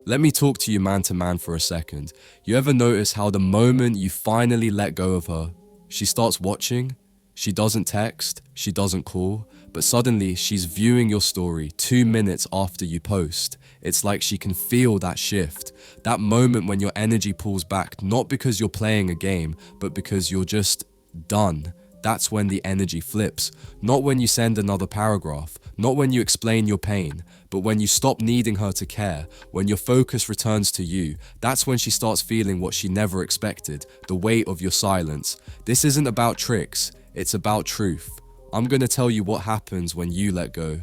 Let me talk to you man to man for a second. You ever notice how the moment you finally let go of her, she starts watching? She doesn't text, she doesn't call, but suddenly she's viewing your story 2 minutes after you post. It's like she can feel that shift, that moment when your energy pulls back, not because you're playing a game, but because you're just done. That's when the energy flips. Not when you send another paragraph, not when you explain your pain, but when you stop needing her to care, when your focus returns to you. That's when she starts feeling what she never expected, the weight of your silence. This isn't about tricks, it's about truth. I'm gonna tell you what happens when you let go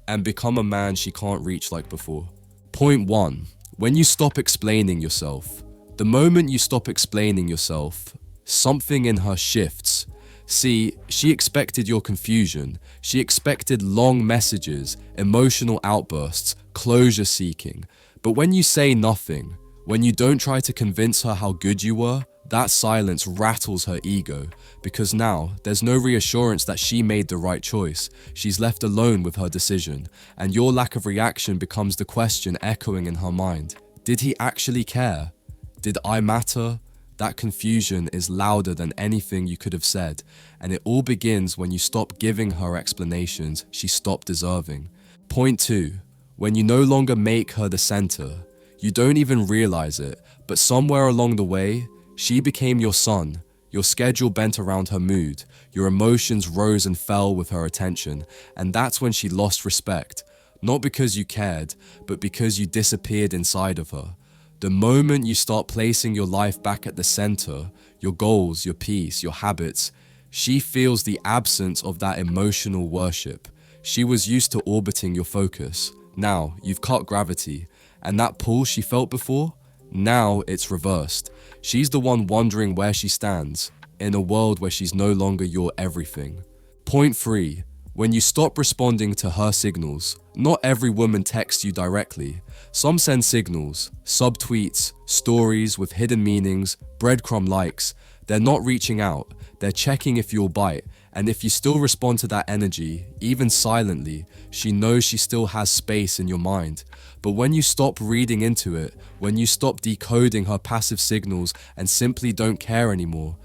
and become a man she can't reach like before. Point 1. When you stop explaining yourself. The moment you stop explaining yourself, something in her shifts. See, she expected your confusion. She expected long messages, emotional outbursts, closure seeking. But when you say nothing, when you don't try to convince her how good you were, that silence rattles her ego, because now there's no reassurance that she made the right choice. She's left alone with her decision, and your lack of reaction becomes the question echoing in her mind. Did he actually care? Did I matter? That confusion is louder than anything you could have said, and it all begins when you stop giving her explanations she stopped deserving. Point 2. When you no longer make her the center. You don't even realize it, but somewhere along the way, she became your sun. Your schedule bent around her mood, your emotions rose and fell with her attention, and that's when she lost respect. Not because you cared, but because you disappeared inside of her. The moment you start placing your life back at the center, your goals, your peace, your habits, she feels the absence of that emotional worship. She was used to orbiting your focus. Now, you've cut gravity, and that pull she felt before, now it's reversed. She's the one wondering where she stands, in a world where she's no longer your everything. Point 3. When you stop responding to her signals. Not every woman texts you directly. Some send signals, subtweets, stories with hidden meanings, breadcrumb likes. They're not reaching out, they're checking if you'll bite, and if you still respond to that energy, even silently, she knows she still has space in your mind. But when you stop reading into it, when you stop decoding her passive signals and simply don't care anymore,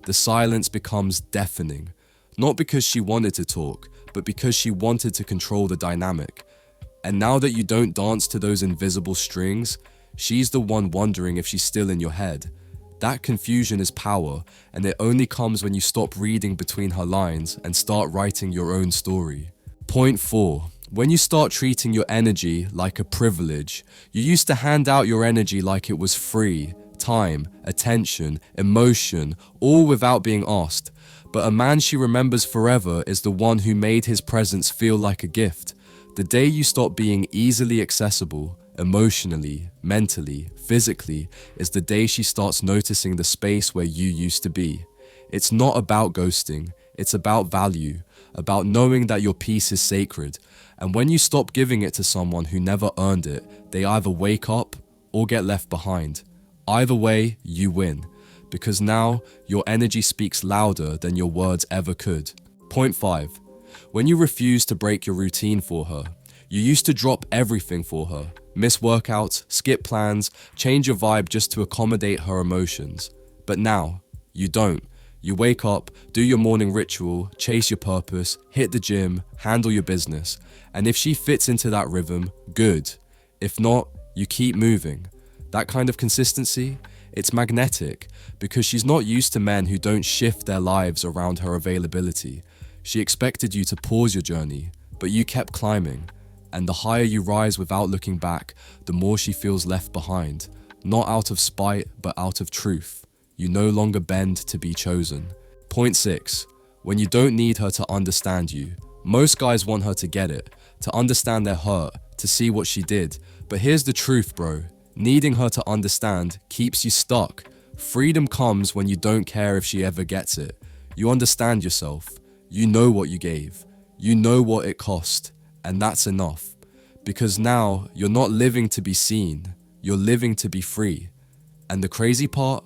the silence becomes deafening. Not because she wanted to talk, but because she wanted to control the dynamic. And now that you don't dance to those invisible strings, she's the one wondering if she's still in your head. That confusion is power, and it only comes when you stop reading between her lines and start writing your own story. Point 4. When you start treating your energy like a privilege. You used to hand out your energy like it was free. Time, attention, emotion, all without being asked. But a man she remembers forever is the one who made his presence feel like a gift. The day you stop being easily accessible, emotionally, mentally, physically, is the day she starts noticing the space where you used to be. It's not about ghosting, it's about value, about knowing that your peace is sacred. And when you stop giving it to someone who never earned it, they either wake up or get left behind. Either way, you win. Because now, your energy speaks louder than your words ever could. Point 5. When you refuse to break your routine for her. You used to drop everything for her. Miss workouts, skip plans, change your vibe just to accommodate her emotions. But now, you don't. You wake up, do your morning ritual, chase your purpose, hit the gym, handle your business. And if she fits into that rhythm, good. If not, you keep moving. That kind of consistency, it's magnetic, because she's not used to men who don't shift their lives around her availability. She expected you to pause your journey, but you kept climbing. And the higher you rise without looking back, the more she feels left behind. Not out of spite, but out of truth. You no longer bend to be chosen. Point 6. When you don't need her to understand you. Most guys want her to get it, to understand their hurt, to see what she did. But here's the truth, bro. Needing her to understand keeps you stuck. Freedom comes when you don't care if she ever gets it. You understand yourself. You know what you gave. You know what it cost. And that's enough. Because now, you're not living to be seen. You're living to be free. And the crazy part?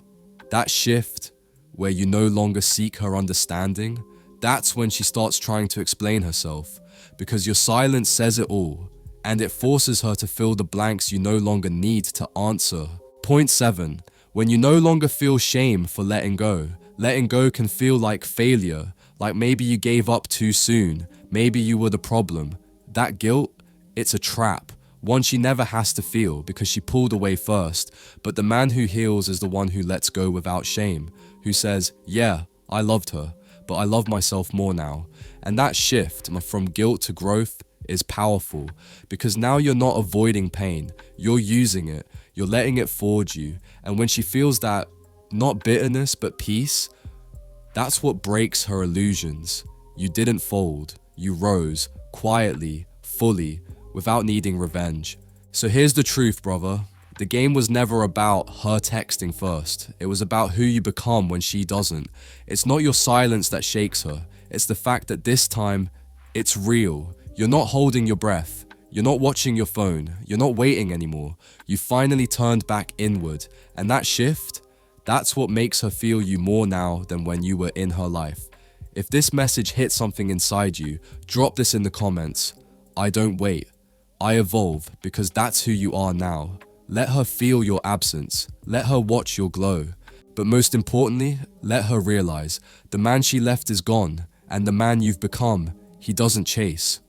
That shift, where you no longer seek her understanding, that's when she starts trying to explain herself. Because your silence says it all. and it forces her to fill the blanks you no longer need to answer. Point 7. When you no longer feel shame for letting go can feel like failure, like maybe you gave up too soon, maybe you were the problem. That guilt, it's a trap, one she never has to feel because she pulled away first. But the man who heals is the one who lets go without shame, who says, yeah, I loved her, but I love myself more now. And that shift from guilt to growth is powerful, because now you're not avoiding pain, you're using it, you're letting it forge you. And when she feels that, not bitterness but peace, that's what breaks her illusions. You didn't fold, you rose, quietly, fully, without needing revenge. So here's the truth, brother. The game was never about her texting first. It was about who you become when she doesn't. It's not your silence that shakes her. It's the fact that this time, it's real. You're not holding your breath. You're not watching your phone. You're not waiting anymore. You finally turned back inward. And that shift, that's what makes her feel you more now than when you were in her life. If this message hit something inside you, drop this in the comments. I don't wait. I evolve, because that's who you are now. Let her feel your absence. Let her watch your glow. But most importantly, let her realize the man she left is gone, and the man you've become, he doesn't chase.